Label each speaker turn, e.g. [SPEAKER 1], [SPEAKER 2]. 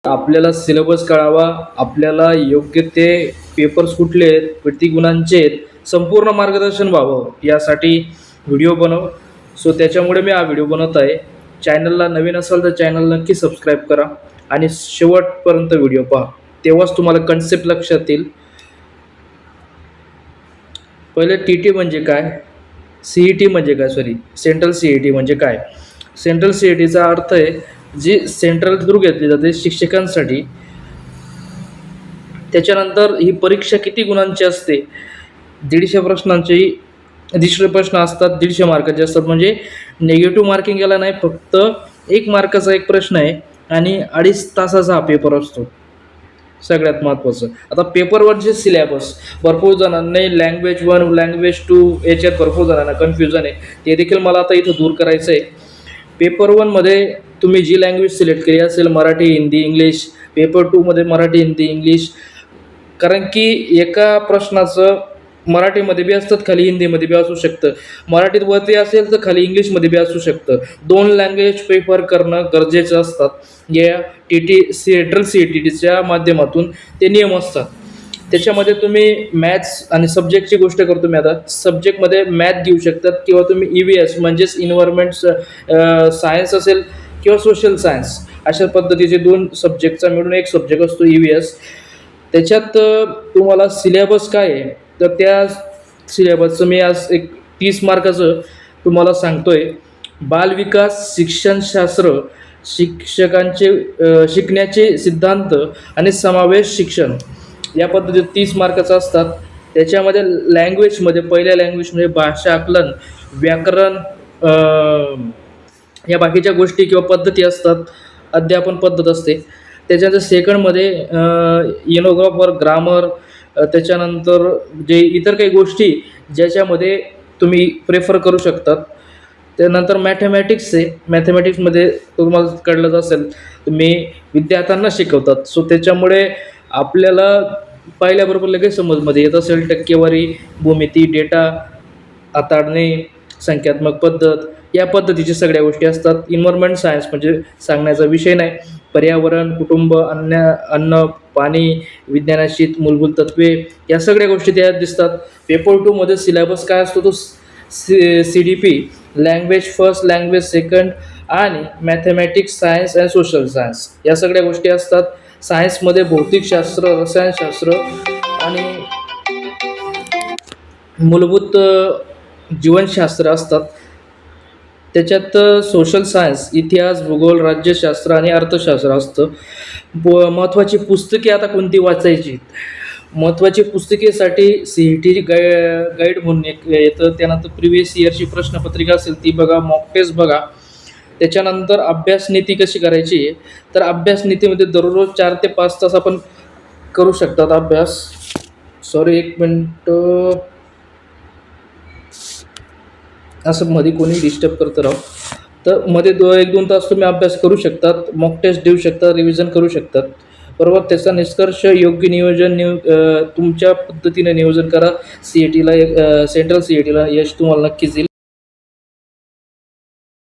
[SPEAKER 1] आपल्याला सिलेबस कळावा, आपल्याला योग्य ते पेपर्स कुठले आहेत, किती गुणांचे आहेत, संपूर्ण मार्गदर्शन व्हावं यासाठी व्हिडिओ बनव. सो त्याच्यामुळे मी हा व्हिडिओ बनवत आहे. चॅनलला नवीन असाल तर चॅनल नक्की सबस्क्राईब करा आणि शेवटपर्यंत व्हिडिओ पहा, तेव्हाच तुम्हाला कन्सेप्ट लक्षात येईल. पहिले टी म्हणजे काय, CET म्हणजे काय, सेंट्रल CET म्हणजे काय. सेंट्रल CETचा अर्थ आहे जी सेंट्रल थ्रू घेतली जाते शिक्षकांसाठी. त्याच्यानंतर ही परीक्षा किती गुणांची असते, 150 प्रश्नांची. 150 प्रश्न असतात, 150 मार्काचे असतात. म्हणजे निगेटिव्ह मार्किंग याला नाही, फक्त 1 मार्काचा एक प्रश्न आहे आणि 2.5 तासाचा हा पेपर असतो. सगळ्यात महत्त्वाचं आता पेपरवरचे सिलेबस भरपूर जणांनी लँग्वेज 1 लँग्वेज 2 याच्यात भरपूर जणांना कन्फ्युजन आहे. ते देखील मला आता इथं दूर करायचं आहे. पेपर 1 मध्ये तुम्ही जी लँग्वेज सिलेक्ट केली असेल, मराठी, हिंदी, इंग्लिश. पेपर 2 मध्ये मराठी, हिंदी, इंग्लिश. कारण की एका प्रश्नाचं मराठीमध्ये बी असतात, खाली हिंदीमध्ये बी असू शकतं. मराठीत वरती असेल तर खाली इंग्लिशमध्ये बी असू शकतं. 2 लँग्वेज प्रिफर करणं गरजेचं असतात. या सेंट्रल CETच्या माध्यमातून ते नियम असतात. त्याच्यामध्ये तुम्ही मॅथ्स आणि सब्जेक्टची गोष्ट करतो मी आता. सब्जेक्टमध्ये मॅथ घेऊ शकतात किंवा तुम्ही EVS म्हणजेच इन्व्हायरमेंट सायन्स असेल किंवा सोशल सायन्स, अशा पद्धतीचे 2 सब्जेक्टचा मिळून एक सब्जेक्ट असतो EVS. त्याच्यात तुम्हाला सिलेबस काय आहे, तर त्या सिलेबसचं मी आज एक 30 मार्काचं तुम्हाला सांगतोय. बालविकास शिक्षणशास्त्र, शिक्षकांचे शिकण्याचे सिद्धांत आणि समावेश शिक्षण या पद्धतीत 30 मार्काचं असतात. त्याच्यामध्ये लँग्वेजमध्ये पहिल्या लँग्वेजमध्ये भाषा आकलन, व्याकरण, या बाकीच्या गोष्टी किंवा पद्धती असतात, अध्यापन पद्धत असते. त्याच्यानंतर सेकंडमध्ये इनोग्राफर, ग्रामर, त्याच्यानंतर जे इतर काही गोष्टी ज्याच्यामध्ये तुम्ही प्रेफर करू शकतात. त्यानंतर मॅथमॅटिक्स आहे. मॅथमॅटिक्समध्ये तुम्हाला कळलंच असेल, तुम्ही विद्यार्थ्यांना शिकवतात. सो त्याच्यामुळे आपल्याला पाहिल्याबरोबर लगेच समजमध्ये येत असेल टक्केवारी, भूमिती, डेटा हाताळणे, संख्यात्मक पद्धत या पद्धतीच्या सगळ्या गोष्टी असतात. इन्व्हायरमेंट सायन्स म्हणजे सांगण्याचा विषय नाही. पर्यावरण, कुटुंब, अन्न, पाणी, विज्ञानाशी मूलभूत तत्त्वे या सगळ्या गोष्टी त्यात दिसतात. पेपर 2 मध्ये सिलेबस काय असतो, तो CDP language first, language second आणि mathematics, science and social science या सगळ्या गोष्टी असतात. सायन्समध्ये भौतिकशास्त्र, रसायनशास्त्र आणि मूलभूत जीवनशास्त्र असतात. त्याच्यात सोशल सायन्स, इतिहास, भूगोल, राज्यशास्त्र आणि अर्थशास्त्र असतं. महत्त्वाची पुस्तके आता कोणती वाचायची, महत्त्वाची पुस्तकेसाठी CET गाईड म्हणून एक येतं. त्यानंतर प्रिव्हियस इयरची प्रश्नपत्रिका असेल ती बघा, मॉक टेस्ट बघा. त्याच्यानंतर अभ्यास नीती कशी करायची, तर अभ्यास नीतीमध्ये दररोज 4 ते 5 तास आपण करू शकतात अभ्यास. सॉरी, 1 मिनटं, असं मध्ये कोणी डिस्टर्ब करतं राव. तर मध्ये 1-2 तास तुम्ही अभ्यास करू शकतात, मॉक टेस्ट देऊ शकता, रिव्हिजन करू शकतात. बरोबर. त्याचा निष्कर्ष योग्य नियोजन, तुमच्या पद्धतीने नियोजन करा. CETला सेंट्रल CETला यश तुम्हाला नक्कीच येईल.